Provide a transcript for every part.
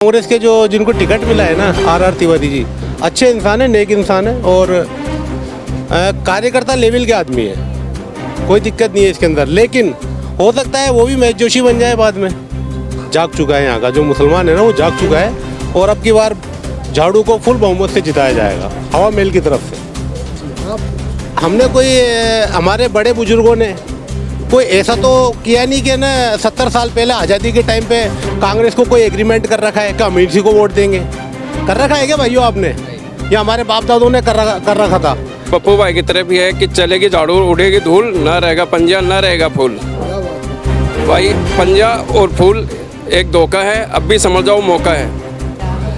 कांग्रेस के जो जिनको टिकट मिला है ना, आर तिवारी जी अच्छे इंसान है, नेक इंसान है और कार्यकर्ता लेवल के आदमी है, कोई दिक्कत नहीं है इसके अंदर। लेकिन हो सकता है वो भी महज जोशी बन जाए बाद में। जाग चुका है यहाँ का जो मुसलमान है ना, वो जाग चुका है और अब की बार झाड़ू को फुल बहुमत से जिताया जाएगा हवा महल की तरफ से। हमने कोई हमारे बड़े बुजुर्गों ने कोई ऐसा तो किया नहीं कि ना 70 साल पहले आज़ादी के टाइम पे कांग्रेस को कोई एग्रीमेंट कर रखा है कि अमीर जी को वोट देंगे, कर रखा है क्या भाइयों आपने? या हमारे बाप दादों ने कर रखा था? पप्पू भाई की तरफ ही है कि चलेगी झाड़ू उड़ेगी धूल, ना रहेगा पंजा ना रहेगा फूल। भाई पंजा और फूल एक धोखा है, अब भी समझ जाओ मौका है।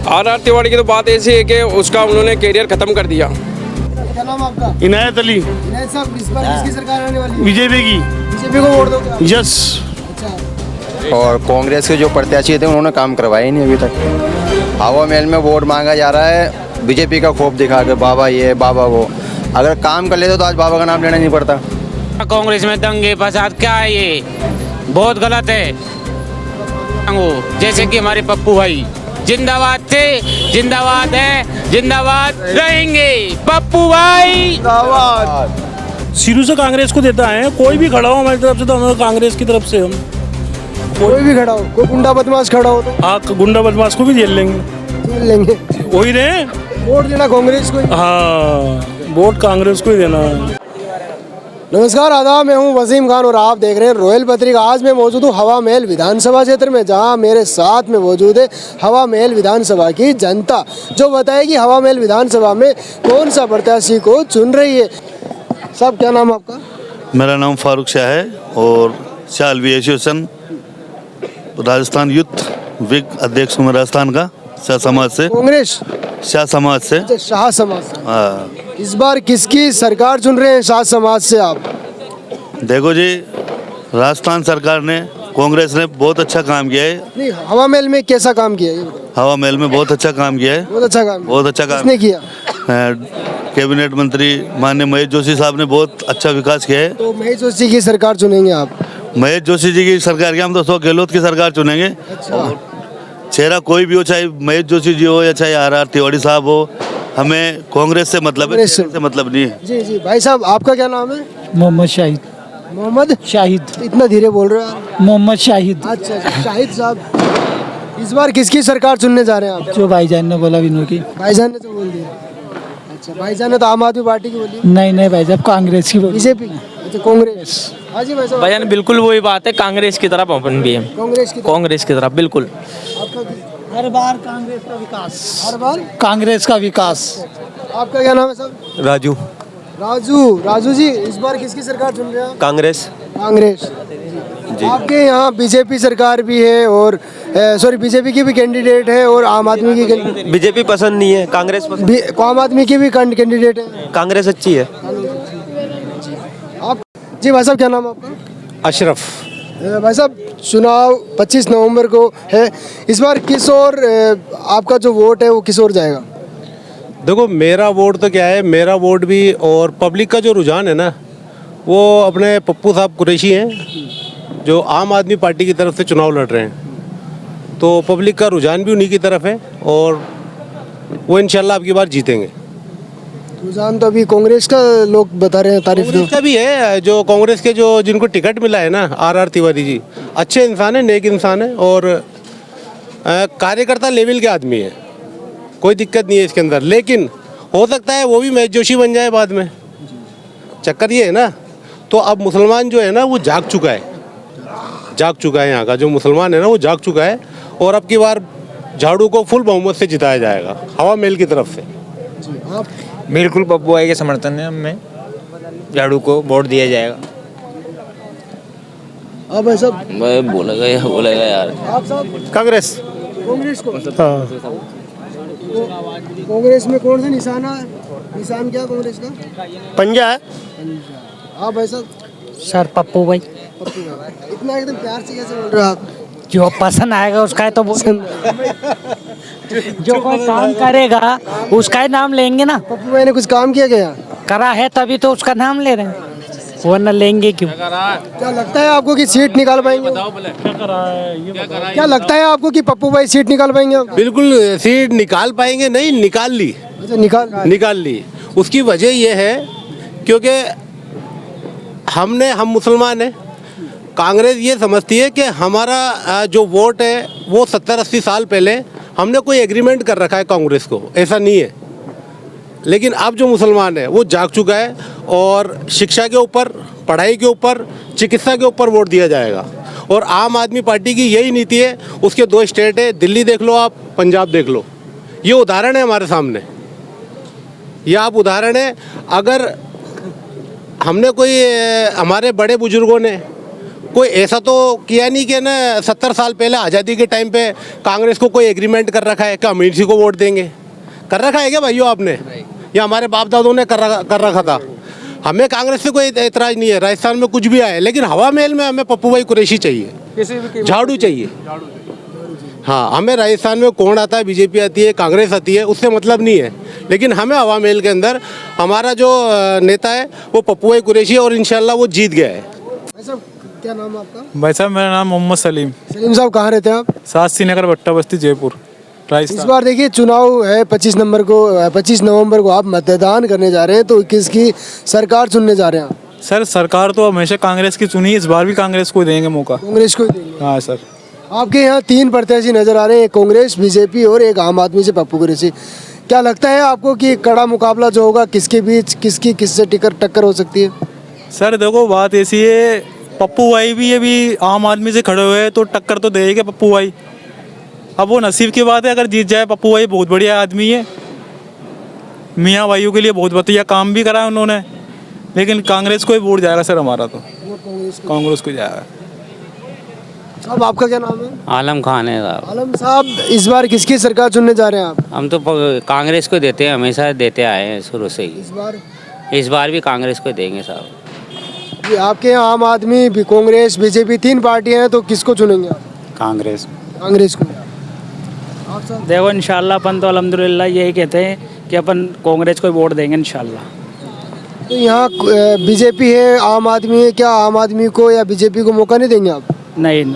आर तिवारी की तो बात ऐसी है कि उसका उन्होंने कैरियर खत्म कर दिया। क्या नाम आपका? इनायत अली। इनायत साहब, इस बार किसकी सरकार आने वाली है? बीजेपी की। बीजेपी को वोट दोगे आप? यस। अच्छा, और कांग्रेस के जो प्रत्याशी थे उन्होंने काम करवाया ही नहीं अभी तक। हवा महल में वोट मांगा जा रहा है बीजेपी का खौफ दिखा के, बाबा ये बाबा वो। अगर काम कर लेते तो आज बाबा का नाम लेना नहीं पड़ता। कांग्रेस में दंगे फसाद क्या है, ये बहुत गलत है। जैसे कि हमारे पप्पू भाई जिंदाबाद थे, जिंदाबाद है, जिंदाबाद रहेंगे पप्पू भाई। शुरू से कांग्रेस को देता है, कोई भी खड़ा हो हमारी तरफ से तो हम कांग्रेस की तरफ से हम। कोई भी खड़ा हो, कोई गुंडा बदमाश खड़ा हो तो हाँ, गुंडा बदमाश को भी झेल लेंगे। झेल लेंगे। वही रहे। वोट देना कांग्रेस को ही। हाँ, वोट कांग्रेस को ही देना है। नमस्कार, आदाब, मैं हूं वसीम खान और आप देख रहे हैं रॉयल पत्रिका। आज मैं मौजूद हूं हवा महल विधानसभा क्षेत्र में, जहां मेरे साथ में मौजूद है हवा महल विधानसभा की जनता, जो बताएगी हवा महल विधानसभा में कौन सा प्रत्याशी को चुन रही है। साहब, क्या नाम आपका? मेरा नाम फारूक शाह है और Shalvi association Rajasthan youth wing अध्यक्ष हूँ मैं राजस्थान का, शाह समाज से। कांग्रेस शाह समाज से। अच्छा, शाह समाज से। हाँ, इस बार किसकी सरकार चुन रहे हैं शाह समाज से आप? देखो जी, राजस्थान सरकार ने, कांग्रेस ने बहुत अच्छा काम किया है। नहीं, हवा महल में कैसा काम किया ये बताओ। हवा महल में बहुत अच्छा काम किया है। बहुत अच्छा काम। बहुत अच्छा काम किसने किया? कैबिनेट मंत्री माननीय महेश जोशी साहब ने बहुत अच्छा विकास किया है। तो महेश जोशी की सरकार चुनेंगे आप? महेश जोशी जी की सरकार की, हम तो अशोक गहलोत की सरकार चुनेंगे। अच्छा, चेहरा कोई भी हो, चाहे महेश जोशी जी हो या चाहे आर तिवारी साहब हो, हमें कांग्रेस से मतलब है, कांग्रेस चेहरे से मतलब नहीं है। जी जी। भाई साहब, आपका क्या नाम है? मोहम्मद शाहिद। मोहम्मद शाहिद। इतना धीरे बोल रहे हो आप। मोहम्मद शाहिद। अच्छा अच्छा, शाहिद साहब, इस बार किसकी सरकार चुनने जा रहे हैं आप? जो भाईजान ने बोला विनोद की। भाईजान ने तो बोल दिया। अच्छा, भाईजान ने तो आम आदमी पार्टी की बोली। नहीं नहीं भाई साहब, कांग्रेस की बोली। बीजेपी? अच्छा, कांग्रेस। हाँ जी भाई साहब, भाईजान बिल्कुल वही बात है, कांग्रेस की तरफ अपन भी है। कांग्रेस की। कांग्रेस की तरफ बिल्कुल। आपका हर बार कांग्रेस का विकास। हर बार कांग्रेस का विकास। आपका क्या नाम है साहब? राजू। राजू जी, इस बार किसकी सरकार चुन रहे हैं आप? कांग्रेस। कांग्रेस। आपके यहाँ बीजेपी सरकार भी है और बीजेपी की भी कैंडिडेट है और आम आदमी की बीजेपी पसंद नहीं है, कांग्रेस पसंद। आम आदमी की भी कैंडिडेट है। कांग्रेस अच्छी है। आप जी भाई साहब, क्या नाम है आपका? अशरफ। भाई साहब, चुनाव 25 नवंबर को है। इस बार किस और आपका जो वोट है वो किस और जाएगा? देखो, मेरा वोट तो क्या है, मेरा वोट भी और पब्लिक का जो रुझान है ना, वो अपने पप्पू साहब कुरैशी हैं जो आम आदमी पार्टी की तरफ से चुनाव लड़ रहे हैं। तो पब्लिक का रुझान भी उन्हीं की तरफ है और वो इंशाल्लाह अब की बार जीतेंगे। रुझान तो अभी कांग्रेस का लोग बता रहे हैं, तारीफ कांग्रेस का भी है। जो कांग्रेस के जो जिनको टिकट मिला है ना, आर तिवारी जी अच्छे इंसान है, नेक इंसान है और कार्यकर्ता लेवल के आदमी है, कोई दिक्कत नहीं है इसके अंदर। लेकिन हो सकता है वो भी महज जोशी बन जाए बाद में। चक्कर ये है ना, तो अब मुसलमान जो है ना वो जाग चुका है यहाँ का जो मुसलमान है ना वो जाग चुका है और अब की बार झाड़ू को फुल बहुमत से जिताया जाएगा हवा महल की तरफ से। बिल्कुल पप्पू भाई के समर्थन में झाड़ू को वोट दिया जाएगा। आप भाई साहब? मैं बोलेगा यार। आप साहब? कांग्रेस। कांग्रेस को। हाँ, कांग्रेस में कौन सा निशान है? निशान क्या कांग्रेस का? पंजा है। आप भाई साहब? सर पप्पू भाई। इतना एकदम प्यार से कैसे बोल रहे हो आप? जो पसंद आएगा उसका ही तो जो कोई काम करेगा उसका ही नाम लेंगे ना। पप्पू भाई ने कुछ काम किया क्या? करा है तभी तो उसका नाम ले रहे हैं। वरना लेंगे क्यों? क्या लगता है आपको कि सीट निकाल पाएंगे? क्या लगता है आपको कि पप्पू भाई सीट निकाल पाएंगे? बिल्कुल सीट निकाल पाएंगे, नहीं निकाल ली, अच्छा, निकाल ली। उसकी वजह ये है क्योंकि हम मुसलमान हैं। कांग्रेस ये समझती है कि हमारा जो वोट है वो 70-80 साल पहले हमने कोई एग्रीमेंट कर रखा है कांग्रेस को, ऐसा नहीं है। लेकिन अब जो मुसलमान है वो जाग चुका है और शिक्षा के ऊपर, पढ़ाई के ऊपर, चिकित्सा के ऊपर वोट दिया जाएगा। और आम आदमी पार्टी की यही नीति है। उसके 2 स्टेट है, दिल्ली देख लो आप, पंजाब देख लो, ये उदाहरण है हमारे सामने। ये आप उदाहरण है। अगर हमने कोई, हमारे बड़े बुजुर्गों ने कोई ऐसा तो किया नहीं कि ना 70 साल पहले आज़ादी के टाइम पे कांग्रेस को कोई एग्रीमेंट कर रखा है कि हम इसी को वोट देंगे। कर रखा है क्या भाइयों आपने? या हमारे बाप दादों ने कर रखा था? हमें कांग्रेस से कोई एतराज़ नहीं है, राजस्थान में कुछ भी आए, लेकिन हवा महल में हमें पप्पू भाई कुरैशी चाहिए, झाड़ू चाहिए। हाँ, हमें राजस्थान में कौन आता है, बीजेपी आती है, कांग्रेस आती है, उससे मतलब नहीं है। लेकिन हमें हवा महल के अंदर हमारा जो नेता है वो पप्पू भाई कुरैशी है और इंशाल्लाह वो जीत गया है। क्या नाम है आपका? भाई साहब मेरा नाम मोहम्मद सलीम। सलीम साहब कहाँ रहते हैं आप? शास्त्री नगर, भट्टा बस्ती, जयपुर, इस बार देखिए चुनाव है 25 नवंबर को आप मतदान करने जा रहे हैं, तो किसकी सरकार चुनने जा रहे हैं आप? सर सरकार तो हमेशा कांग्रेस की चुनी, इस बार भी कांग्रेस को देंगे मौका। कांग्रेस को ही देंगे? हाँ सर। आपके यहाँ 3 प्रत्याशी नजर आ रहे हैं, एक कांग्रेस, बीजेपी और एक आम आदमी से पप्पू कुरैशी। क्या लगता है आपको कि कड़ा मुकाबला जो होगा किसके बीच, किससे टक्कर हो सकती है? सर देखो बात ऐसी है, पप्पू भाई भी ये भी आम आदमी से खड़े हुए हैं तो टक्कर तो देंगे पप्पू भाई। अब वो नसीब की बात है, अगर जीत जाए पप्पू भाई बहुत बढ़िया आदमी है, मियाँ भाइयों के लिए बहुत बढ़िया काम भी करा उन्होंने। लेकिन कांग्रेस को ही वोट जाएगा सर, हमारा तो कांग्रेस को जाएगा। साहब आपका क्या नाम है? आलम खान है साहब। आलम साहब, इस बार किसकी सरकार चुनने जा रहे हैं आप? हम तो कांग्रेस को देते हैं, हमेशा देते आए हैं शुरू से ही। इस बार भी कांग्रेस को देंगे साहब। जी, आपके यहाँ आम आदमी, कांग्रेस, बीजेपी 3 पार्टियां हैं, तो किसको चुनेंगे आप? कांग्रेस को। देखो इंशाल्लाह अपन तो अल्हम्दुलिल्लाह यही कहते हैं कि अपन कांग्रेस को वोट देंगे इंशाल्लाह। तो यहाँ बीजेपी है, आम आदमी है, क्या आम आदमी को या बीजेपी को मौका नहीं देंगे आप? नहीं,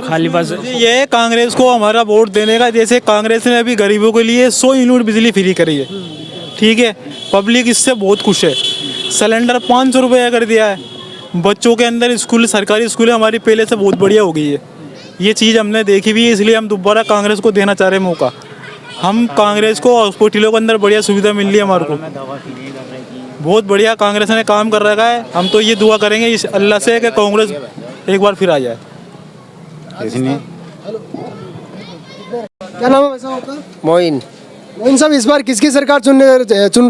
खाली बस ये है कांग्रेस को हमारा वोट देने का। जैसे कांग्रेस ने अभी गरीबों के लिए 100 यूनिट बिजली फ्री करी है, ठीक है, पब्लिक इससे बहुत खुश है। सिलेंडर 500 रुपये कर दिया है। बच्चों के अंदर स्कूल, सरकारी स्कूलें हमारी पहले से बहुत बढ़िया हो गई है। ये चीज़ हमने देखी भी है, इसलिए हम दोबारा कांग्रेस को देना चाह रहे हैं मौका। हम कांग्रेस को हॉस्पिटलों के अंदर बढ़िया सुविधा मिल रही है हमारे को, बहुत बढ़िया कांग्रेस ने काम कर रखा है। हम तो ये दुआ करेंगे इस अल्लाह से कि कांग्रेस एक बार फिर आ जाए। इसलिए क्या नाम है वैसा आपका? मोइन। मोइन साहब, इस बार किसकी सरकार चुन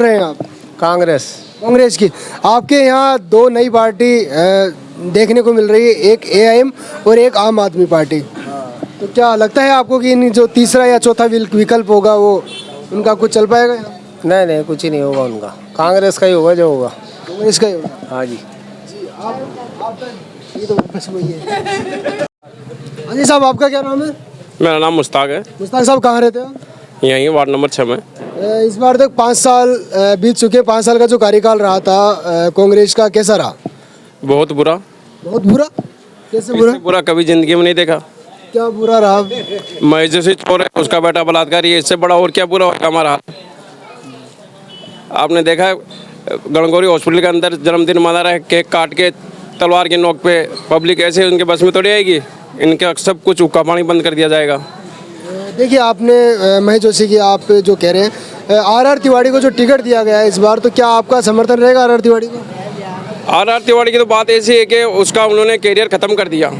रहे हैं आप? कांग्रेस की। आपके यहाँ 2 नई पार्टी देखने को मिल रही है, एक AIM और एक आम आदमी पार्टी। तो क्या लगता है आपको कि इन जो तीसरा या चौथा विकल्प होगा वो उनका कुछ चल पाएगा? नहीं, कुछ ही नहीं होगा उनका, कांग्रेस का ही होगा जो होगा। कांग्रेस का ही होगा? हाँ जी। ये तो वापस वही है। हाँ जी साहब, आपका क्या नाम है? मेरा नाम मुश्ताक है। मुश्ताक साहब कहाँ रहते हैं? यहीं वार्ड नंबर 6 में। इस बार तक 5 साल बीत चुके, 5 साल का जो कार्यकाल रहा था कांग्रेस का, कैसा रहा? बहुत बुरा। बहुत बुरा? कैसे बुरा? बुरा कभी जिंदगी में नहीं देखा। क्या बुरा रहा? मैं जैसे चोर है, उसका बेटा बलात्कारी है, इससे बड़ा और क्या बुरा होगा हमारा हाल। आपने देखा गणगौरी हॉस्पिटल के अंदर जन्मदिन मना रहा है, केक काट के तलवार की नोक पे। पब्लिक ऐसे उनके बस में थोड़ी आएगी, इनका सब कुछ हुक्का पानी बंद कर दिया जाएगा। देखिए, आपने महेश जोशी की आप जो कह रहे हैं, RR तिवारी को जो टिकट दिया गया है इस बार, तो क्या आपका समर्थन रहेगा RR तिवारी को? RR तिवारी की तो बात ऐसी है कि उसका उन्होंने कैरियर ख़त्म कर दिया।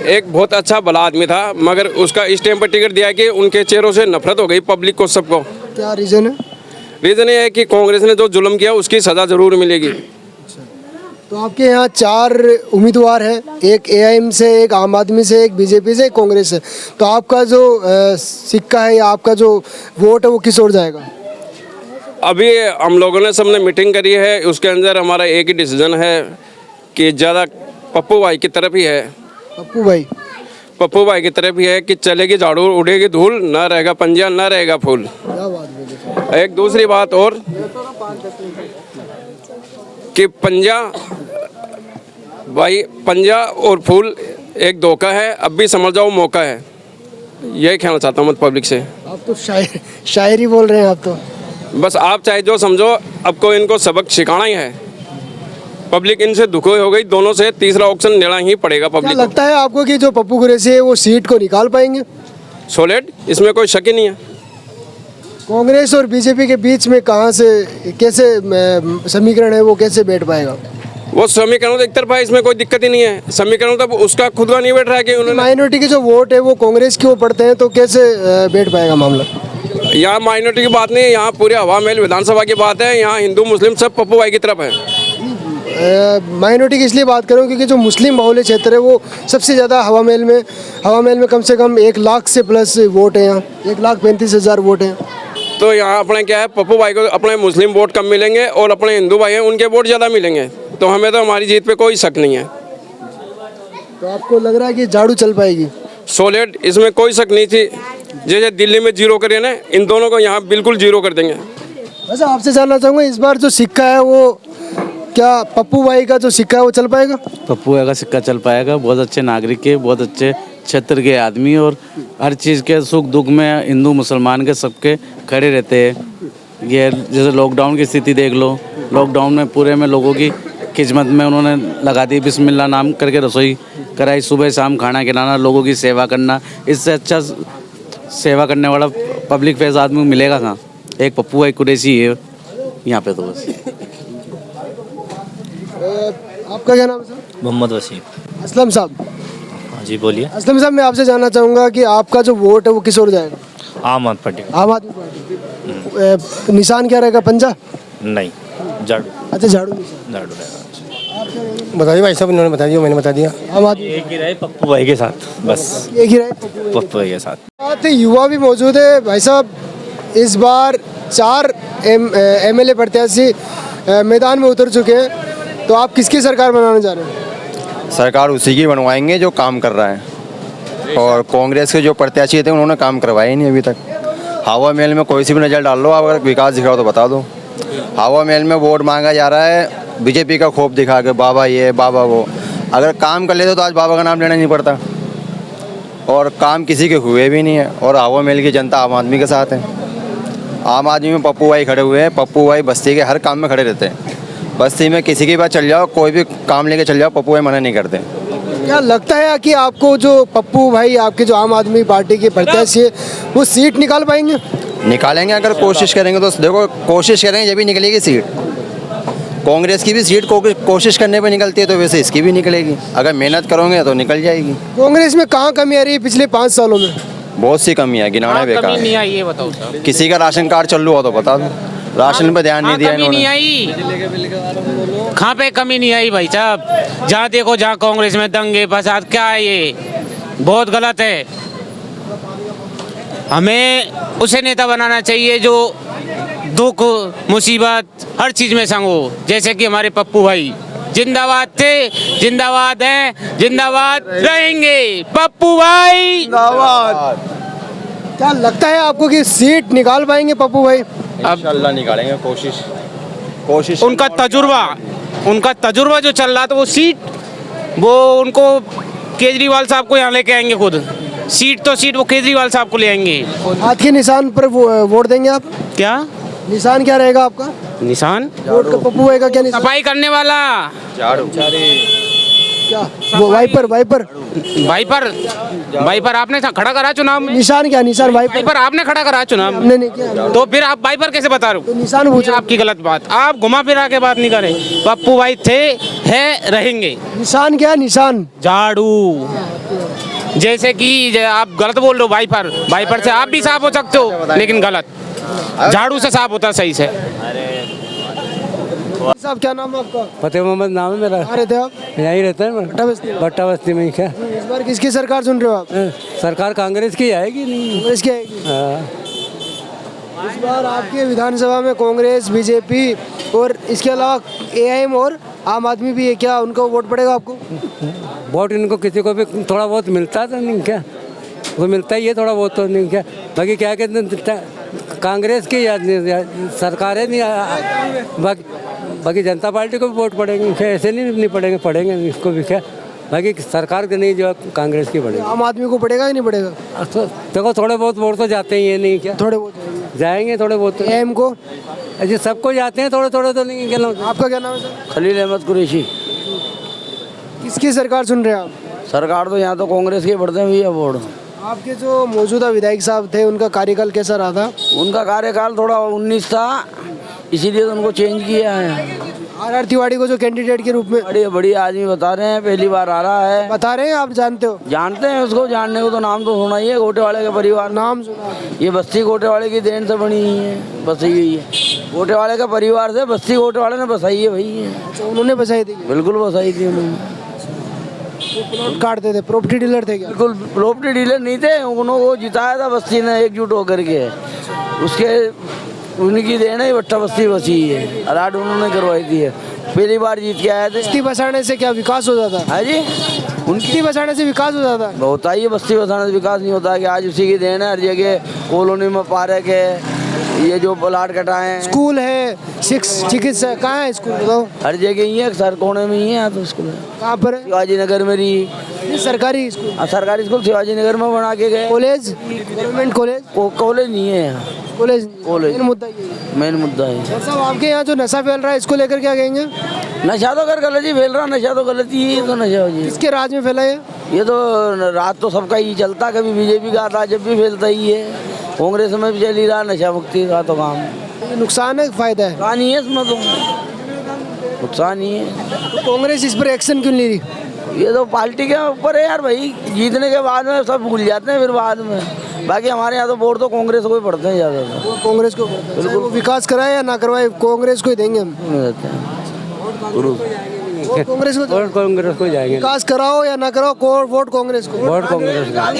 एक बहुत अच्छा भला आदमी था, मगर उसका इस टाइम पर टिकट दिया कि उनके चेहरों से नफरत हो गई पब्लिक को, सबको। क्या रीज़न है? रीज़न ये है कि कांग्रेस ने जो जुल्म किया उसकी सज़ा ज़रूर मिलेगी। तो आपके यहाँ 4 उम्मीदवार हैं, एक AIM से, एक आम आदमी से, एक बीजेपी से, एक कांग्रेस से। तो आपका जो सिक्का है या आपका जो वोट है वो किस ओर जाएगा? अभी हम लोगों ने सबने मीटिंग करी है, उसके अंदर हमारा एक ही डिसीजन है कि ज़्यादा पप्पू भाई की तरफ ही है। पप्पू भाई की तरफ ही है कि चलेगी झाड़ू, उड़ेगी धूल, ना रहेगा पंजा, ना रहेगा फूल। एक दूसरी बात और कि पंजा और फूल एक धोखा है, अब भी समझ जाओ मौका है। यही कहना चाहता हूँ मैं पब्लिक से। आप तो शायरी बोल रहे हैं आप तो। बस आप चाहे जो समझो, अब को इनको सबक सिखाना ही है। पब्लिक इनसे दुखी हो गई दोनों से, तीसरा ऑप्शन लेना ही पड़ेगा क्या पब्लिक को। लगता है आपको कि जो पप्पू कुरैशी है वो सीट को निकाल पाएंगे? सॉलिड, इसमें कोई शक ही नहीं है। कांग्रेस और बीजेपी के बीच में कहाँ से कैसे समीकरण है वो कैसे बैठ पाएगा? वो समीकरण तो एक तरफा है, इसमें कोई दिक्कत ही नहीं है। समीकरण तो उसका खुद का नहीं बैठ रहा है कि उन्होंने माइनॉरिटी के जो वोट है वो कांग्रेस की ओर पड़ते हैं, तो कैसे बैठ पाएगा मामला? यहाँ माइनॉरिटी की बात नहीं है, यहाँ पूरे हवा महल विधानसभा की बात है। यहाँ हिंदू मुस्लिम सब पप्पू भाई की तरफ है। माइनॉरिटी की इसलिए बात करूँ क्योंकि जो मुस्लिम बाहुल्य क्षेत्र है वो सबसे ज़्यादा हवा महल में कम से कम 1 लाख से प्लस वोट है। यहाँ 1,35,000 वोट हैं। तो यहाँ अपने क्या है, पप्पू भाई को अपने मुस्लिम वोट कम मिलेंगे और अपने हिंदू भाई हैं उनके वोट ज़्यादा मिलेंगे। तो हमें तो हमारी जीत पे कोई शक नहीं है। तो आपको लग रहा है कि झाड़ू चल पाएगी? सॉलिड, इसमें कोई शक नहीं थी। जैसे दिल्ली में जीरो करे ना, इन दोनों को यहाँ बिल्कुल जीरो कर देंगे। वैसे आपसे जानना चाहूँगा, इस बार जो सिक्का है वो क्या पप्पू भाई का जो सिक्का है वो चल पाएगा? पप्पू भाई का सिक्का चल पाएगा। बहुत अच्छे नागरिक के, बहुत अच्छे क्षेत्र के आदमी, और हर चीज़ के सुख दुख में हिंदू मुसलमान के सबके खड़े रहते हैं। ये जैसे लॉकडाउन की स्थिति देख लो, लॉकडाउन में पूरे में लोगों की खिदमत में उन्होंने लगा दी, बिस्मिल्लाह नाम करके रसोई कराई, सुबह शाम खाना खिलाना, लोगों की सेवा करना। इससे अच्छा सेवा करने वाला पब्लिक फेस आदमी मिलेगा कहाँ? एक पप्पू भाई कुरैशी है यहाँ पे। तो बस आपका क्या नाम है सर? मोहम्मद वसीम। असलम साहब। हाँ जी बोलिए। असलम साहब, मैं आपसे जानना चाहूँगा कि आपका जो वोट है वो किस ओर जाएगा? आम आदमी पार्टी। आम आदमी पार्टी। निशान क्या रहेगा? पंजा? नहीं, झाड़ू। अच्छा, झाड़ू निशान। झाड़ू रहेगा। बताइए भाई साहब, इन्होंने बता दिया, मैंने बता दिया। आम आदमी एक ही रहे पप्पू भाई के साथ, बस एक ही रहे पप्पू भाई के साथ। साथ ही युवा भी मौजूद है। भाई साहब, इस बार 4 MLA प्रत्याशी मैदान में उतर चुके हैं, तो आप किसकी सरकार बनाना चाह रहे हैं? सरकार उसी की बनवाएंगे जो काम कर रहा है। और कांग्रेस के जो प्रत्याशी थे उन्होंने काम करवाया ही नहीं अभी तक। हवा महल में कोई सी भी नज़र डाल लो, आप अगर विकास दिखाओ तो बता दो। हवा महल में वोट मांगा जा रहा है बीजेपी का खौफ दिखा के, बाबा ये बाबा वो। अगर काम कर लेते तो आज बाबा का नाम लेना नहीं पड़ता। और काम किसी के हुए भी नहीं है। और हवा महल की जनता आम आदमी के साथ है। आम आदमी में पप्पू भाई खड़े हुए हैं। पप्पू भाई बस्ती के हर काम में खड़े रहते हैं। बस्ती में किसी की बात चल जाओ, कोई भी काम लेके चल जाओ, पप्पू भाई मना नहीं करते। क्या लगता है कि आपको जो पप्पू भाई, आपके जो आम आदमी पार्टी के प्रत्याशी है, वो सीट निकाल पाएंगे? निकालेंगे, अगर कोशिश करेंगे तो। देखो, कोशिश करेंगे जब भी निकलेगी सीट। कांग्रेस की भी सीट कोशिश करने पे निकलती है, तो वैसे इसकी भी निकलेगी। अगर मेहनत करोगे तो निकल जाएगी। कांग्रेस में कहाँ कमी आ रही है पिछले 5 सालों में? बहुत सी कमी है, गिनाना बेकार कमी नहीं है। आई, ये बताओ सर। किसी का राशन कार्ड चालू हो तो बता दो। राशन पे ध्यान नहीं दिया कमी नहीं इन्होंने। आई, कहाँ पे कमी नहीं आई भाई साहब? जहाँ देखो जहाँ कांग्रेस में दंगे फसाद, क्या है ये? बहुत गलत है। हमें उसे नेता बनाना चाहिए जो दुख मुसीबत हर चीज़ में संग हो, जैसे कि हमारे पप्पू भाई जिंदाबाद थे, जिंदाबाद हैं, जिंदाबाद रहेंगे। पप्पू भाई जिंदाबाद। क्या लगता है आपको कि सीट निकाल पाएंगे पप्पू भाई? इंशाल्लाह निकालेंगे। कोशिश उनका तजुर्बा जो चल रहा था, वो सीट वो उनको केजरीवाल साहब को यहाँ लेके आएंगे खुद। सीट वो केजरीवाल साहब को ले आएंगे। हाथ के निशान पर वोट देंगे आप? क्या निशान क्या रहेगा आपका? निशान वोट का पप्पू भाई का क्या निशान? सफाई करने वाला। झाड़ू। क्या वो वाइपर? वाइपर आपने खड़ा करा चुनाव में। निशान क्या? निशान वाइपर आपने खड़ा करा चुनाव में। हमने नहीं किया। तो फिर आप वाइपर कैसे बता रहे हो? तो निशान पूछो। आपकी गलत बात, आप घुमा फिरा के बात नहीं करें। पप्पू भाई थे, है, रहेंगे। निशान क्या? निशान झाड़ू। जैसे कि आप गलत बोल रहे हो। वाइपर से आप भी साफ हो सकते हो, लेकिन गलत। झाड़ू से साफ होता सही से। साहब, क्या नाम है आपका? फतेह मोहम्मद नाम है मेरा। कहाँ रहते हैं आप? यहीं रहते हैं भट्टा बस्ती में। क्या इस बार किसकी सरकार सुन रहे हो आप? सरकार कांग्रेस की आएगी? नहीं, कांग्रेस की आएगी। हाँ। इस बार आपके विधानसभा में कांग्रेस, बीजेपी और इसके अलावा AIM और आम आदमी भी है, क्या उनका वोट पड़ेगा आपको? वोट इनको किसी को भी थोड़ा बहुत मिलता तो नहीं क्या? वो मिलता ही है थोड़ा बहुत, तो नहीं क्या? बाकी क्या कहते हैं, कांग्रेस की या सरकारें नहीं, बाकी बाकी जनता पार्टी को भी वोट पड़ेंगे, क्या ऐसे नहीं पड़ेंगे, पड़ेंगे इसको भी क्या, बाकी सरकार के नहीं, जो कांग्रेस की पड़ेगी। आम आदमी को पड़ेगा कि नहीं पड़ेगा? तो देखो थोड़े बहुत वोट तो जाते ही है, नहीं क्या थोड़े बहुत जाएंगे, थोड़े बहुत एम को ऐसे सबको जाते हैं, थोड़े थोड़े तो नहीं। क्या आपका क्या नाम है सर? खलील अहमद कुरैशी। किसकी सरकार सुन रहे हैं आप? सरकार तो यहाँ तो कांग्रेस के बढ़ते हैं भैया वोट। आपके जो मौजूदा विधायक साहब थे उनका कार्यकाल कैसा रहा था? उनका कार्यकाल थोड़ा 19 था, इसीलिए तो उनको चेंज किया है। आर तिवारी को जो कैंडिडेट के रूप में बढ़िया आदमी बता रहे हैं, पहली बार आ रहा है। बता रहे हैं, आप जानते हो? जानते हैं उसको, जानने को तो नाम तो सुना ही है, गोटेवाले के परिवार। नाम सुना? ये बस्ती गोटेवाले की देन से बनी हुई है, बसी हुई है। गोटेवाले का परिवार से बस्ती गोटेवाले ने बसाई है भाई। तो उन्होंने बसाई थी? बिल्कुल बसाई थी उन्होंने। प्लॉट काटते थे, प्रॉपर्टी डीलर थे क्या? बिल्कुल प्रॉपर्टी डीलर नहीं थे, उनको जिताया था बस्ती ने एकजुट होकर के। उसके उनकी देन है, भट्टा बस्ती बसी है, अलाट उन्होंने करवाई थी है, पहली बार जीत के आए थे। बस्ती बसाने से क्या विकास हो जाता है जी? बस्ती बसाने से विकास हो जाता है? होता ही है, बस्ती बसाने से विकास नहीं होता है कि आज उसी की देन है। हर जगह कॉलोनी में पार्क है, ये जो प्लाट कटाए हैं, स्कूल है, चिकित्सा कहाँ है स्कूल बताओ? हर जगह ही है, सर कोने में ही है। तो स्कूल कहाँ पर है? शिवाजी नगर में रही सरकारी स्कूल? सरकारी स्कूल शिवाजी नगर में बना के गए। College, government college? कॉलेज नहीं है यहाँ। कॉलेज मेन मुद्दा ये है। मेन मुद्दा है। साहब आपके यहाँ जो नशा फैल रहा है इसको लेकर क्या कहेंगे? नशा तो कर गलत ही फैल रहा, नशा तो गलत ही है। तो नशा हो जी, किसके राज में फैला है ये तो रात तो सबका ही चलता, कभी बीजेपी का आता, जब भी फैलता ही है। कांग्रेस में भी चल ही रहा नशा मुक्ति का तो काम। नुकसान है फायदा है? नुकसान ही है इसमें, तो नुकसान ही है। तो कांग्रेस इस पर एक्शन क्यों नहीं रही? ये तो पार्टी के ऊपर है यार भाई, जीतने के बाद में सब भूल जाते हैं फिर बाद में। बाकी हमारे यहाँ तो वोट तो कांग्रेस को ही पड़ते हैं ज़्यादा। कांग्रेस को बिल्कुल, वो विकास कराए या ना करवाए कांग्रेस को ही देंगे हम। कांग्रेस को कांग्रेस को जाएंगे, विकास कराओ या ना कराओ, वोट कांग्रेस को। वोट कांग्रेस का।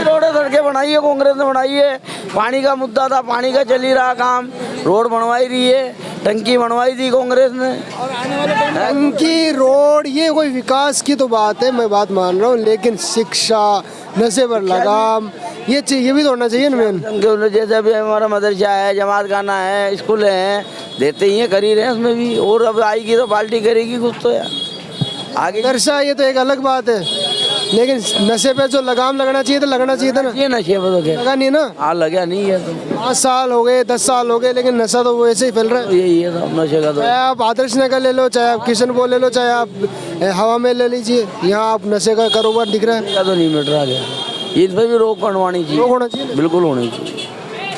रोडें सड़कें बनाई है कांग्रेस ने, बनाई है। पानी का मुद्दा था, पानी का चल ही रहा काम, रोड बनवाई रही है, टंकी बनवाई थी कांग्रेस ने। टंकी, रोड, ये कोई विकास की तो बात है, मैं बात मान रहा हूँ, लेकिन शिक्षा, नशे पर लगाम, ये भी तो होना चाहिए ना मैन। जैसे अभी हमारा मदरसा है, जमात खाना है, स्कूल है, देते ही हैं, कर ही रहे हैं उसमें भी। और अब आएगी तो पार्टी करेगी कुछ तो यार आगे। मदरसा ये तो एक अलग बात है, लेकिन नशे पे जो लगाम लगना चाहिए तो लगना चाहिए था ना। ये नशे पे तो क्या लगा नहीं ना? हाँ लगा नहीं है। तो 5 साल हो गए, 10 साल हो गए, लेकिन नशा तो वैसे ही फैल रहा है। यही है तो नशे का। तो चाहे आप आदर्श नगर ले लो, चाहे आप किशनपुर ले लो, चाहे आप हवा में ले लीजिए, यहाँ आप नशे का कारोबार दिख रहा है। तो नहीं मिट रहा गया, इस पर भी रोक बनवानी चाहिए। रोक होना चाहिए, बिल्कुल होनी चाहिए।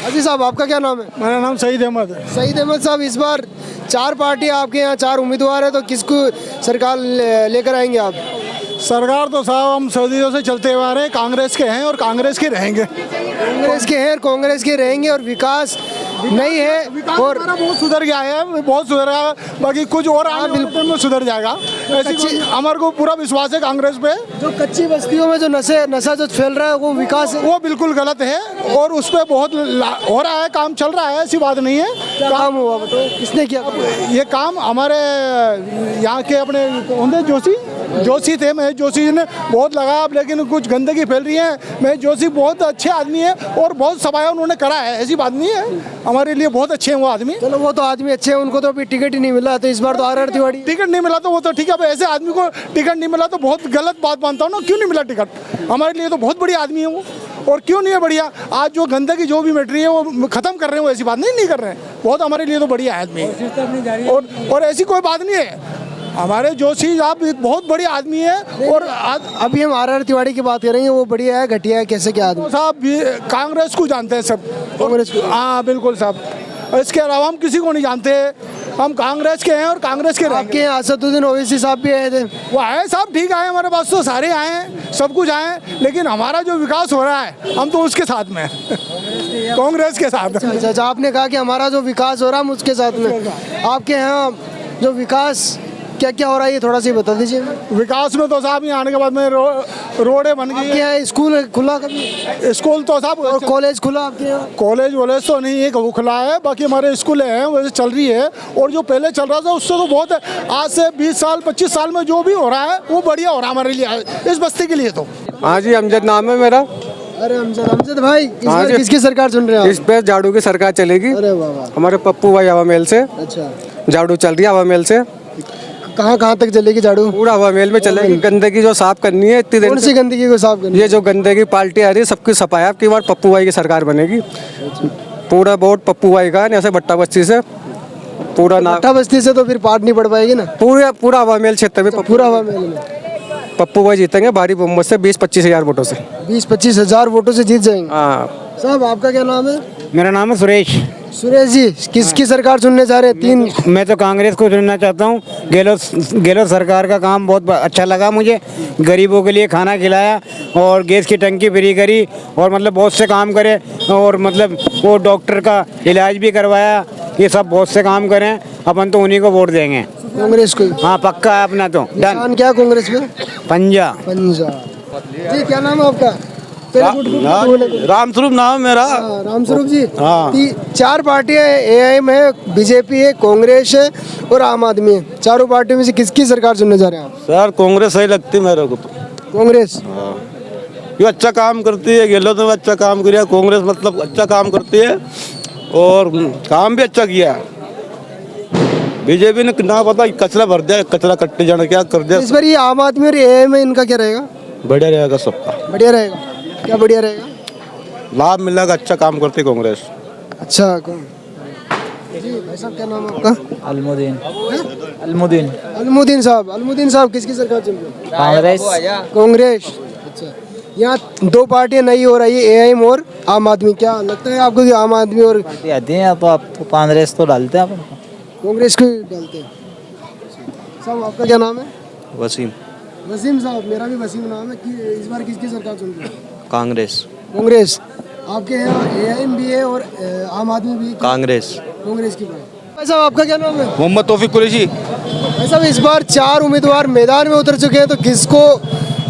अजी साहब आपका क्या नाम है? मेरा नाम सईद अहमद है। सईद अहमद साहब, इस बार 4 पार्टी आपके यहाँ, 4 उम्मीदवार है, तो किसको सरकार लेकर आएंगे आप? सरकार तो साहब हम सदियों से चलते हुए आ रहे हैं, कांग्रेस के हैं और कांग्रेस के रहेंगे। कांग्रेस के हैं और कांग्रेस के रहेंगे, और विकास नहीं है और बहुत सुधर गया है, बहुत सुधर गया, बाकी कुछ और बिल्कुल में सुधर जाएगा। ऐसी हमारे को पूरा विश्वास है कांग्रेस पे। जो कच्ची बस्तियों में जो नशा जो फैल रहा है वो विकास है, वो बिल्कुल गलत है और उस पर बहुत हो रहा है, काम चल रहा है, ऐसी बात नहीं है। क्या काम हुआ बताओ, किसने किया? ये काम हमारे यहाँ के अपने होंगे जोशी थे, महेश जोशी जी ने बहुत लगाया, लेकिन कुछ गंदगी फैल रही है। महेश जोशी बहुत अच्छे आदमी है और बहुत सफाया उन्होंने करा है, ऐसी बात नहीं है, हमारे लिए बहुत अच्छे हैं वो आदमी। चलो वो तो आदमी अच्छे हैं, उनको तो अभी टिकट ही नहीं मिला, तो इस बार तो आर तिवारी टिकट नहीं मिला तो वो तो ठीक है, अब ऐसे आदमी को टिकट नहीं मिला तो बहुत गलत बात मानता हूँ ना। क्यों नहीं मिला टिकट? हमारे लिए तो बहुत बड़ी आदमी है वो, और क्यों नहीं है बढ़िया? आज जो गंदगी जो भी मिट रही है वो खत्म कर रहे हैं, वो ऐसी बात नहीं कर रहे हैं, बहुत हमारे लिए तो बढ़िया आदमी है। और ऐसी कोई बात नहीं है, हमारे जोशी साहब बहुत बड़े आदमी है। और अभी हम आर तिवारी की बात करेंगे, वो बढ़िया है घटिया है, कैसे क्या आदमी? साहब कांग्रेस को जानते हैं सब, कांग्रेस को? हाँ बिल्कुल साहब, इसके अलावा हम किसी को नहीं जानते, हम कांग्रेस के हैं और कांग्रेस के आपके यहाँ असदुद्दीन ओवैसी साहब भी आए थे? वो आए साहब, ठीक आए, हमारे पास तो सारे आए हैं, सब कुछ आए, लेकिन हमारा जो विकास हो रहा है हम तो उसके साथ में कांग्रेस के साथ। अच्छा, आपने कहा कि हमारा जो विकास हो रहा है हम उसके साथ में, आपके यहाँ जो विकास क्या क्या हो रहा है ये थोड़ा सा बता दीजिए। विकास में तो साहब यहाँ आने के बाद में रोडें बन गई है, स्कूल खुला कभी? स्कूल तो साहब, और कॉलेज खुला आपके यहाँ? कॉलेज वॉलेज तो नहीं है, वो खुला है, बाकी हमारे स्कूल हैं वैसे चल रही है। और जो पहले चल रहा था उससे तो बहुत है, आज से 20 साल 25 साल में जो भी हो रहा है वो बढ़िया हो रहा है हमारे लिए, इस बस्ती के लिए तो। हाँ जी, अमजद नाम है मेरा। अरे अमजद भाई इस बार किसकी सरकार चुन रहे हैं इस पे झाड़ू की सरकार चलेगी। अरे वाह वाह। हमारे पप्पू भाई हवा महल से अच्छा, झाड़ू चल रही है हवा महल से। कहाँ तक चलेगी झाड़ू? पूरा हवा महल में चलेगी। गंदगी जो साफ करनी है इतनी देर कौन सी गंदगी को साफ करनी? ये जो गंदगी पार्टी आ रही है सबकी सफाई। अब की बार पप्पू भाई की सरकार बनेगी। पूरा वोट पप्पू भाई का, ऐसे भट्टा बस्ती से पूरा ना। भट्टा बस्ती से तो फिर पार्ट नहीं पड़ पाएगी ना। पूरा हवा महल क्षेत्र में पूरा हवा महल में पप्पू भाई जीतेंगे भारी बहुमत से 20-25 हज़ार वोटों से। 20-25 हज़ार वोटों से जीत जाएंगे। हाँ साहब आपका क्या नाम है? मेरा नाम है सुरेश। सुरेश जी किसकी सरकार चुनने जा रहे हैं? तीन। मैं तो कांग्रेस को चुनना चाहता हूँ। गहलोत सरकार का काम बहुत अच्छा लगा मुझे। गरीबों के लिए खाना खिलाया और गैस की टंकी फ्री करी और मतलब बहुत से काम करे और मतलब वो डॉक्टर का इलाज भी करवाया। ये सब बहुत से काम करें, अपन तो उन्हीं को वोट देंगे। कांग्रेस को? हाँ पक्का है अपना तो। डन। क्या कांग्रेस में? पंजा। जी क्या नाम है आपका? रामस्वरूप नाम है मेरा। रामस्वरूप जी। हाँ। 4 पार्टियां है, एआईएम है, बीजेपी है, कांग्रेस है और आम आदमी है। चारों पार्टियों में से किसकी सरकार चुनने जा रहे हैं आप? सर कांग्रेस सही लगती है मेरे को तो। कांग्रेस ये अच्छा काम करती है। गहलोत ने अच्छा काम किया। कांग्रेस मतलब अच्छा काम करती है और काम भी अच्छा किया। बीजेपी ने ना पता कचरा भर दिया, कचरा कट्टे जाने क्या कर दिया। इस बार ये आम आदमी और एआईएम में इनका क्या रहेगा? बढ़िया रहेगा सबका। बढ़िया रहेगा। क्या बढ़िया रहेगा? लाभ मिलेगा। अच्छा काम करती कांग्रेस। अच्छा कौन? जी भाई साहब क्या नाम है आपका? अलमुद्दीन। अलमुद्दीन साहब किसकी सरकार चल रही है? कांग्रेस। कांग्रेस। अच्छा, यहाँ 2 पार्टियां नई हो रही है, एआईएम और आम आदमी। क्या लगता है आपको कि आम आदमी और आती हैं तो आप तो कांग्रेस तो डालते हैं अपन। कांग्रेस को डालते हैं? साहब आपका क्या नाम है? वसीम। वसीम साहब मेरा भी वसीम नाम है। कि इस बार किसकी सरकार चल रही है? कांग्रेस। कांग्रेस। आपके यहाँ एआईएम भी है और आम आदमी भी? कांग्रेस। कांग्रेस की बात। भाई साहब आपका क्या नाम है? मोहम्मद तौफीक कुरैशी। भाई साहब इस बार 4 उम्मीदवार मैदान में उतर चुके हैं, तो किसको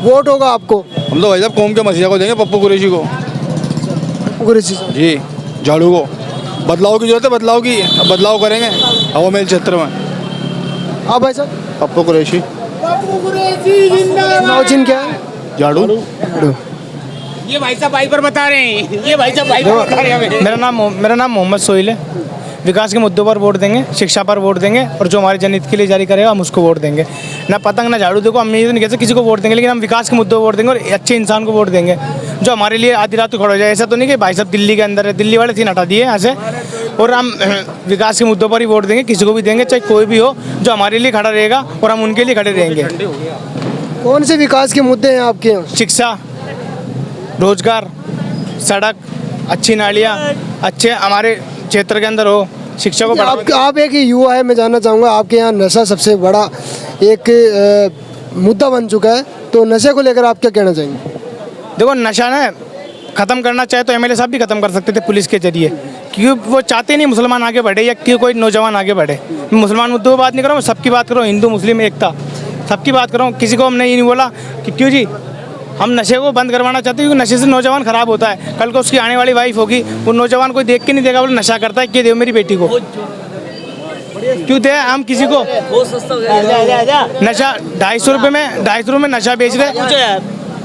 वोट होगा आपको? हम तो भाई साहब कौम के मसीहा को देंगे, पप्पू कुरैशी को। कुरैशी साहब जी झाड़ू को। बदलाव की जरूरत है, बदलाव करेंगे हवा महल क्षेत्र में। हाँ भाई साहब। पप्पू कुरैशी। चुनाव चिन्ह क्या है? झाड़ू। ये भाई साहब भाई पर बता रहे हैं। ये भाई साहब भाई पर बता रहे हैं। मेरा नाम मोहम्मद सोहेल है। विकास के मुद्दों पर वोट देंगे, शिक्षा पर वोट देंगे और जो हमारे जनहित के लिए जारी करेगा हम उसको वोट देंगे। ना पतंग ना झाड़ू। देखो हम ये तो नहीं कहते किसी को वोट देंगे, लेकिन हम विकास के मुद्दों पर वोट देंगे और अच्छे इंसान को वोट देंगे जो हमारे लिए आधी रात को खड़ा हो जाए। ऐसा तो नहीं कि भाई साहब दिल्ली के अंदर है, दिल्ली वाले 3 हटा दिए यहाँ से। और हम विकास के मुद्दों पर ही वोट देंगे, किसी को भी देंगे चाहे कोई भी हो, जो हमारे लिए खड़ा रहेगा और हम उनके लिए खड़े रहेंगे। कौन से विकास के मुद्दे हैं आपके यहाँ? शिक्षा, रोजगार, सड़क, अच्छी नालियाँ, अच्छे हमारे क्षेत्र के अंदर हो, शिक्षा को बढ़ावा। आप एक युवा है, मैं जानना चाहूँगा आपके यहाँ नशा सबसे बड़ा एक मुद्दा बन चुका है, तो नशे को लेकर आप क्या कहना चाहेंगे? देखो नशा ना ख़त्म करना चाहे तो एमएलए साहब भी ख़त्म कर सकते थे पुलिस के जरिए, क्योंकि वो चाहते नहीं मुसलमान आगे बढ़े या कि कोई नौजवान आगे बढ़े। मैं मुसलमान मुद्दों पर बात नहीं कर रहा हूँ, सबकी बात कर रहा हूँ, हिंदू मुस्लिम एकता सबकी बात कर रहा हूँ। किसी को हमने ये नहीं बोला कि क्यों जी हम नशे को बंद करवाना चाहते हैं, क्योंकि नशे से नौजवान ख़राब होता है। कल को उसकी आने वाली वाइफ होगी, वो नौजवान कोई देख के नहीं देगा बोले नशा करता है, क्यों दे मेरी बेटी को, क्यों दे हम किसी को नशा। 250 रुपये में नशा बेच रहे,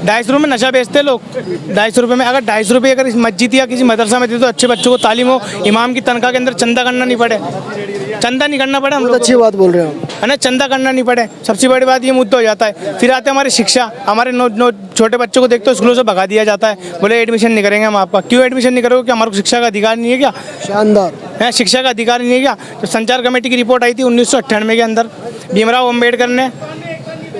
250 रुपये में नशा बेचते लोग। 250 रुपये में, अगर 250 रुपये अगर इस मस्जिद या किसी मदरसा में दे तो अच्छे बच्चों को तालीम हो, इमाम की तनख्वाह के अंदर चंदा करना नहीं पड़े, चंदा नहीं करना पड़े। हम लोग अच्छी बात बोल रहे हैं है ना, चंदा करना नहीं पड़े। सबसे बड़ी बात ये मुद्दा हो जाता है। फिर आते हमारी शिक्षा, हमारे छोटे बच्चों को देखते हो स्कूलों से भगा दिया जाता है, बोले एडमिशन नहीं करेंगे हम आपका। क्यों एडमिशन नहीं करोगे? क्या हमारे को शिक्षा का अधिकार नहीं है क्या? शानदार है, शिक्षा का अधिकार नहीं है क्या? तो संचार कमेटी की रिपोर्ट आई थी 1998 के अंदर, भीमराव अम्बेडकर ने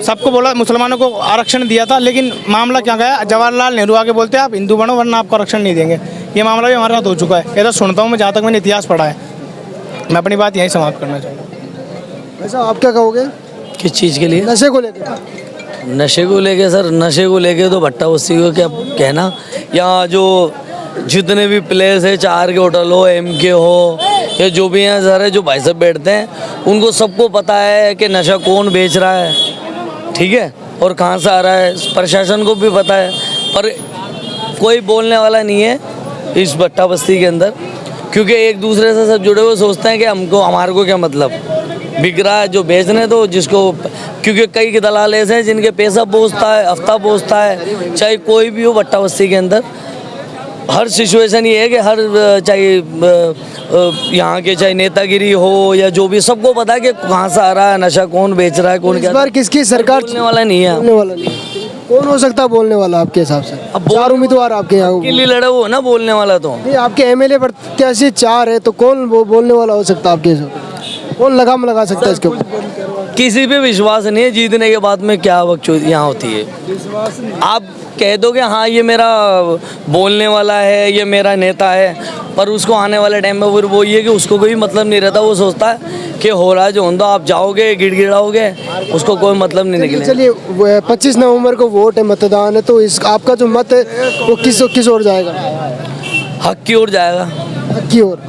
सबको बोला मुसलमानों को आरक्षण दिया था, लेकिन मामला क्या गया, जवाहरलाल नेहरू आके बोलते हैं आप हिंदू बनो वरना आपको आरक्षण नहीं देंगे। ये मामला भी हमारे साथ हो चुका है। ऐसा सुनता हूँ मैं, जहाँ तक मैंने इतिहास पढ़ा है। मैं अपनी बात यहीं समाप्त करना चाहूँगा। वैसा आप क्या कहोगे? किस चीज़ के लिए? नशे को लेकर। नशे को लेके सर, नशे को लेके तो भट्टा बस्ती को क्या कहना। यहाँ जो जितने भी प्लेस है, 4 के होटल हो, MK हो या जो भी हैं सर, जो भाई साहब बैठते हैं उनको सबको पता है कि नशा कौन बेच रहा है, ठीक है, और कहाँ से आ रहा है। प्रशासन को भी पता है, पर कोई बोलने वाला नहीं है इस भट्टा बस्ती के अंदर, क्योंकि एक दूसरे से सब जुड़े हुए सोचते हैं कि हमको हमारे को क्या मतलब, बिक रहा है जो बेचने दो जिसको, क्योंकि कई दलाल ऐसे हैं जिनके पैसा पहुँचता है, हफ्ता पहुँचता है, चाहे कोई भी हो भट्टा बस्ती के अंदर। हर सिचुएशन ये है कि हर चाहे यहाँ के चाहे नेतागिरी हो या जो भी, सबको पता है कि कहाँ से आ रहा है नशा, कौन बेच रहा है, कौन इस क्या। बार किसकी सरकार बोलने वाला नहीं है। बोलने वाला नहीं है। कौन हो सकता है बोलने वाला आपके हिसाब से? अब चार उम्मीदवार आपके यहाँ के लिए लड़े हो ना बोलने वाला तो। नहीं, आपके एमएलए प्रत्याशी 4 है, तो कौन बोलने वाला हो सकता है आपके हिसाब से? कौन लगाम लगा सकता है इसके ऊपर? किसी पे विश्वास नहीं है, जीतने के बाद में क्या बकचोद यहाँ होती है। आप कह दो कि हाँ ये मेरा बोलने वाला है, ये मेरा नेता है, पर उसको आने वाले टाइम में फिर वो ये कि उसको कोई मतलब नहीं रहता। वो सोचता है कि हो रहा है जो होता, आप जाओगे गिड़गिड़ाओगे, उसको कोई मतलब नहीं निकलेगा। चलिए 25 नवंबर को वोट है, मतदान है, तो इस आपका जो मत है वो किस ओर जाएगा? हक की ओर जाएगा। हक की ओर?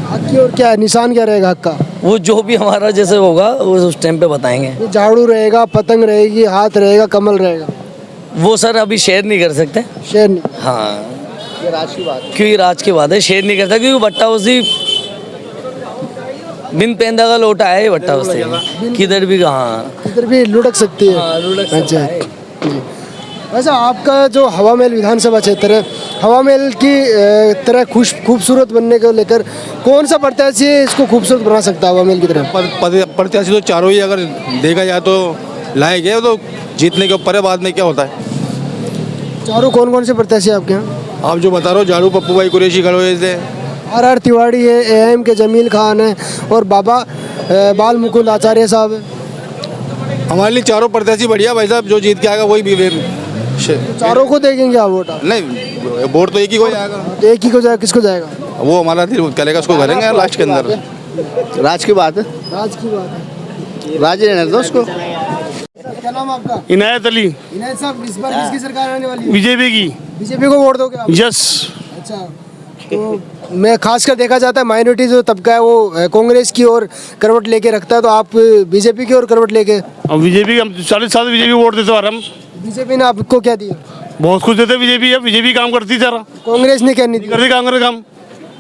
हक की ओर क्या है, निशान क्या रहेगा हक का? वो जो भी हमारा जैसे होगा वो उस टाइम पे बताएंगे। झाड़ू रहेगा, पतंग रहेगी, हाथ रहेगा, कमल रहेगा? वो सर अभी शेयर नहीं कर सकते। शेयर नहीं? हाँ, ये राज की बात है। क्योंकि राज की बात है, शेयर नहीं कर सकते क्योंकि भट्टा उसी बिन पेंदा का लोटा है। ये भट्टा उसी किधर भी, कहाँ किधर भी लुढ़क सकती है। हाँ, लुढ़क सकता अच्छा है। जी। वैसे आपका जो हवा महल विधानसभा क्षेत्र है, हवा महल की तरह खूबसूरत बनने को लेकर कौन सा प्रत्याशी इसको खूबसूरत बना सकता है हवा महल की तरह? प्रत्याशी तो चारों ही अगर देखा जाए तो लायक है, तो जीतने के ऊपर है, बाद में क्या होता है। चारों कौन से प्रत्याशी आपके यहाँ? आप जो बता रहे हो, झाड़ू पप्पू भाई कुरैशी खड़ोए से, आर तिवारी है, एएम के जमील खान है, और बाबा बाल मुकुंद आचार्य साहब है। हमारे लिए चारों प्रत्याशी बढ़िया भाई साहब, जो जीत के आएगा वही भी चारों को देखेंगे आप वोट? नहीं, वोट तो एक ही को जाएगा। तो एक ही को जाएगा, किसको जाएगा? वो हमारा करेगा, उसको करेंगे लास्ट के अंदर। राज की बात है, राज की बात है, राज रहने दो उसको। क्या नाम है आपका? इनायत अली। इनायत साहब, इस बार किसकी सरकार आने वाली है? बीजेपी की। बीजेपी को वोट दोगे आप? यस। अच्छा, तो मैं खासकर देखा जाता है माइनॉरिटी जो तबका है वो कांग्रेस की ओर करवट लेके रखता है, तो आप बीजेपी की ओर करवट लेके? हम बीजेपी, हम 40 साल बीजेपी वोट देते आ रहे हम। बीजेपी ने आपको क्या दिया? बहुत कुछ देते बीजेपी है, बीजेपी काम करती सारा। कांग्रेस ने क्या नहीं दिया? करती कांग्रेस काम।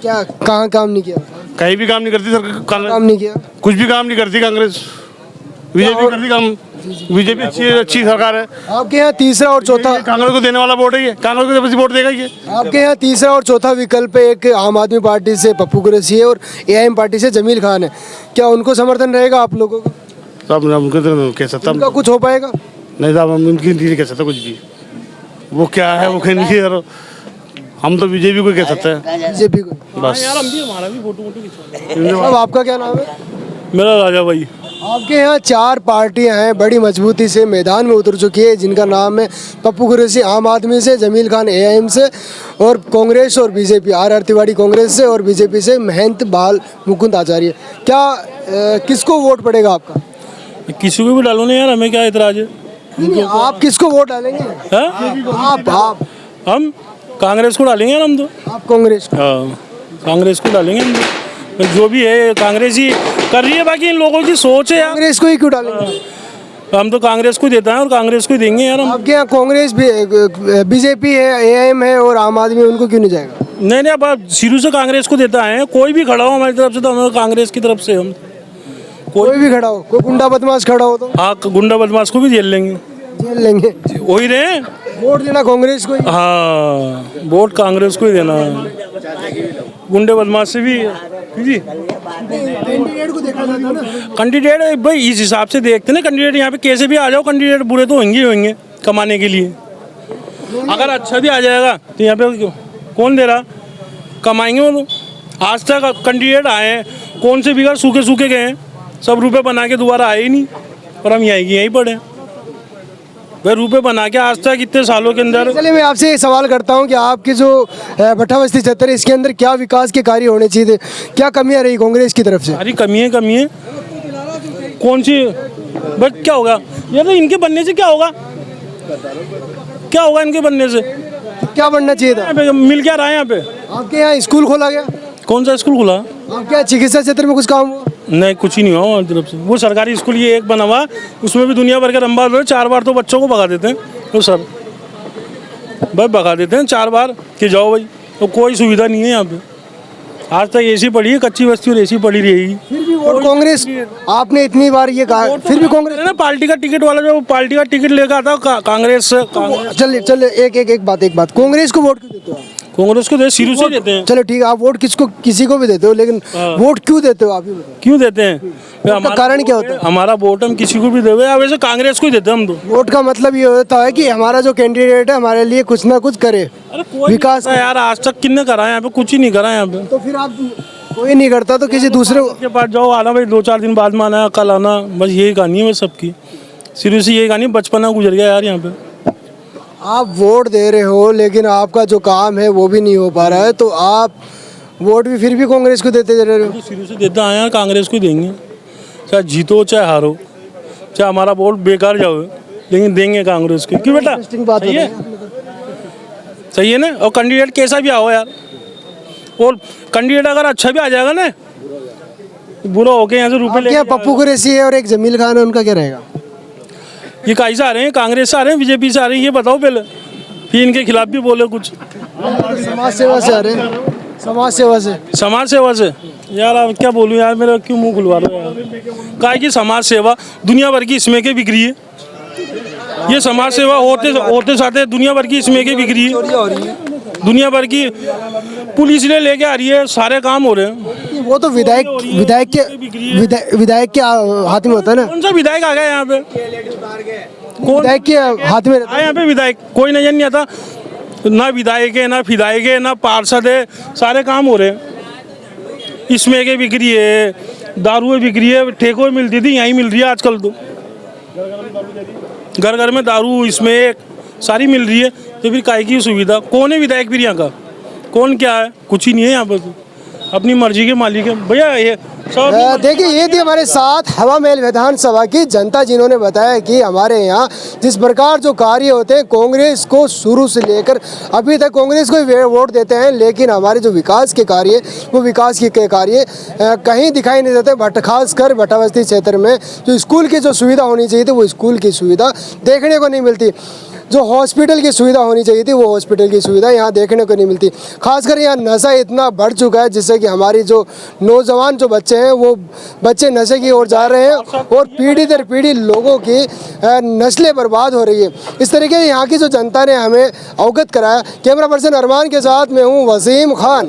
क्या, कहाँ काम नहीं किया? कहीं भी काम नहीं करती सर कांग्रेस। काम नहीं किया? कुछ भी काम नहीं करती कांग्रेस, बीजेपी करती काम। बीजेपी अच्छी सरकार है। आपके यहाँ तीसरा और चौथा, कांग्रेस को देने वाला वोट है ये, कांग्रेस को जबरदस्ती वोट देगा ये। आपके यहाँ तीसरा और चौथा विकल्प है, एक आम आदमी पार्टी से पप्पू कुरैशी है और एआईएम पार्टी से जमील खान है। क्या उनको समर्थन रहेगा आप लोगों का? साहब उनको तो कह सकता, उनका कुछ हो पाएगा? नहीं साहब, हम उनकी नहीं कह सकते कुछ भी। वो क्या है वो कह नहीं यार, हम तो बीजेपी को कह सकते हैं। बीजेपी को बस। अब आपका क्या नाम है? मेरा राजा भाई। आपके यहाँ 4 पार्टियां हैं बड़ी मजबूती से मैदान में उतर चुकी है, जिनका नाम है पप्पू कुरैशी आम आदमी से, जमील खान एआईएम से, और कांग्रेस और बीजेपी आर तिवारी कांग्रेस से, और बीजेपी से महंत बाल मुकुंद आचार्य। क्या किसको वोट पड़ेगा आपका? किसी को भी डालो नहीं यार, हमें क्या इतराज है। आप किसको वोट डालेंगे? आप हम कांग्रेस को डालेंगे हम तो। आप कांग्रेस? हाँ, कांग्रेस को डालेंगे हम तो। जो भी है कांग्रेस ही कर रही है, बाकी इन लोगों की सोच है यार। कांग्रेस को ही क्यों डालेंगे? हम तो कांग्रेस को देते हैं और कांग्रेस को ही देंगे यार हम। आपके यहाँ कांग्रेस भी, बीजेपी है, एआईएम है और आम आदमी, उनको क्यों नहीं जाएगा? नहीं, अब आप शुरू से कांग्रेस को देता है, कोई भी खड़ा हो हमारी तरफ से तो हमें कांग्रेस की तरफ से हम। कोई भी खड़ा हो, कोई गुंडा बदमाश खड़ा हो तो? हाँ, गुंडा बदमाश को भी जेल लेंगे। जेल लेंगे? वही रहे, वोट देना कांग्रेस को ही? हाँ, वोट कांग्रेस को ही देना। गुंडे बदमाश से भी जी कैंडिडेट को देखा जाता है ना। कैंडिडेट भाई इस हिसाब से देखते हैं ना, कैंडिडेट यहाँ पे कैसे भी आ जाओ, कैंडिडेट बुरे तो होंगे ही होंगे कमाने के लिए। अगर अच्छा भी आ जाएगा तो यहाँ पे कौन दे रहा, कमाएंगे वो लोग। आज तक कैंडिडेट आए हैं, कौन से बिगड़ सूखे सूखे गए हैं, सब रुपए बना के दोबारा आए ही नहीं, और हम यहीं पड़े भाई रुपए बना के आज तक इतने सालों के अंदर। चलिए मैं आपसे ये सवाल करता हूँ कि आपकी जो भट्टा बस्ती क्षेत्र है, इसके अंदर क्या विकास के कार्य होने चाहिए थे? क्या कमियाँ रही कांग्रेस की तरफ से? सारी कमी है। कौन सी बट क्या होगा ये, तो इनके बनने से क्या होगा इनके बनने से? क्या बनना चाहिए था? मिल क्या रहा है यहाँ पे? आपके यहाँ स्कूल खोला गया? कौन सा स्कूल खुला? आपके यहाँ चिकित्सा क्षेत्र में कुछ काम हुआ? नहीं, कुछ ही नहीं हुआ हमारी तरफ से। वो सरकारी स्कूल ये एक बना हुआ, उसमें भी दुनिया भर के रंबा लोग 4 बार तो बच्चों को भगा देते हैं तो सर भाई भगा देते हैं 4 बार कि जाओ भाई, तो कोई सुविधा नहीं है यहाँ पे। आज तक एसी पड़ी है, कच्ची बस्ती और एसी पड़ी रहेगी। फिर भी वोट कांग्रेस, आपने इतनी बार ये कहा, फिर भी कांग्रेस ना पार्टी का टिकट वाला, जो पार्टी का टिकट लेकर आता कांग्रेस से। चलिए एक बात कांग्रेस को वोट क्यों देते हो? कांग्रेस को शुरू से देते हैं। चलो ठीक है, आप वोट किसको किसी को भी देते हो, लेकिन वोट क्यों देते हो आप ही बताओ। क्यों देते हैं? उसका कारण क्या होता है? हमारा वोट हम किसी को भी देवे, अब वैसे कांग्रेस को ही देते हैं हम तो। वोट का मतलब ये होता है कि हमारा जो कैंडिडेट है हमारे लिए कुछ ना कुछ करे, विकास। यार आज तक किसने करा है यहाँ पे? कुछ ही नहीं करा है यहाँ पे। तो फिर आप कोई नहीं करता तो किसी दूसरे के पास जाओ, आना भाई 2-4 दिन बाद में आना, कल आना, बस यही कहानी है सबकी। शुरू से यही कहानी, बचपना गुजर गया यार यहाँ पे। आप वोट दे रहे हो लेकिन आपका जो काम है वो भी नहीं हो पा रहा है, तो आप वोट भी फिर भी कांग्रेस को देते जा रहे हो। शुरू से देते आए हैं, कांग्रेस को देंगे, चाहे जीतो चाहे हारो, चाहे हमारा वोट बेकार जाओ, लेकिन देंगे कांग्रेस को। क्यों बेटा? इंटरेस्टिंग बात सही है, सही है ना। और कैंडिडेट कैसा भी आओ यार, और कैंडिडेट अगर अच्छा भी आ जाएगा ना, बुरा होके यहाँ से रुपए ले। क्या पप्पू कुरैशी है और एक जमील खान है, उनका क्या रहेगा? ये कहीं से आ रहे हैं? कांग्रेस से आ रहे हैं, बीजेपी से आ रहे हैं? ये बताओ पहले, फिर इनके खिलाफ भी बोले कुछ। समाज सेवा से आ रहे हैं, समाज सेवा से। समाज सेवा से यार अब क्या बोलूँ यार, मेरा क्यों मुंह खुलवा रहे हो यार? काहे की समाज सेवा दुनिया भर की इसमें के बिक्री है। ये समाज सेवा होते साथ दुनिया भर की इसमें के बिक्री है, दुनिया भर की पुलिस ने लेके आ रही है, सारे काम हो रहे हैं। वो तो विधायक के हाथ में होता है ना। कौन सा विधायक आ गया यहाँ पे? विधायक के हाथ में रहता है। यहाँ पे विधायक कोई नजर नहीं आता, ना विधायक है, ना विधायक है, ना पार्षद है, सारे काम हो रहे हैं। इसमें के बिक्री है, दारू बिक्री है, ठेकों में मिलती थी, यहीं मिल रही है आजकल तो। घर घर में दारू, इसमें सारी मिल रही है, तो फिर काहे की सुविधा? कौन है विधायक फिर यहाँ का? कौन क्या है? कुछ ही नहीं है यहाँ पर, अपनी मर्जी के मालिक है भैया ये सब। देखिए, ये थी हमारे साथ हवा महल विधानसभा की जनता, जिन्होंने बताया कि हमारे यहाँ जिस प्रकार जो कार्य होते हैं, कांग्रेस को शुरू से लेकर अभी तक कांग्रेस को ही वोट देते हैं, लेकिन हमारे जो विकास के कार्य, वो विकास के कार्य कहीं दिखाई नहीं देते। बट खासकर भट्टाबस्ती क्षेत्र में जो स्कूल की जो सुविधा होनी चाहिए थी, वो स्कूल की सुविधा देखने को नहीं मिलती। जो हॉस्पिटल की सुविधा होनी चाहिए थी, वो हॉस्पिटल की सुविधा यहाँ देखने को नहीं मिलती। खासकर यहाँ नशा इतना बढ़ चुका है, जिससे कि हमारी जो नौजवान जो बच्चे हैं, वो बच्चे नशे की ओर जा रहे हैं और पीढ़ी दर पीढ़ी लोगों की नस्लें बर्बाद हो रही है। इस तरीके यहाँ की जो जनता ने हमें अवगत कराया। कैमरा पर्सन अरमान के साथ मैं हूँ वसीम खान।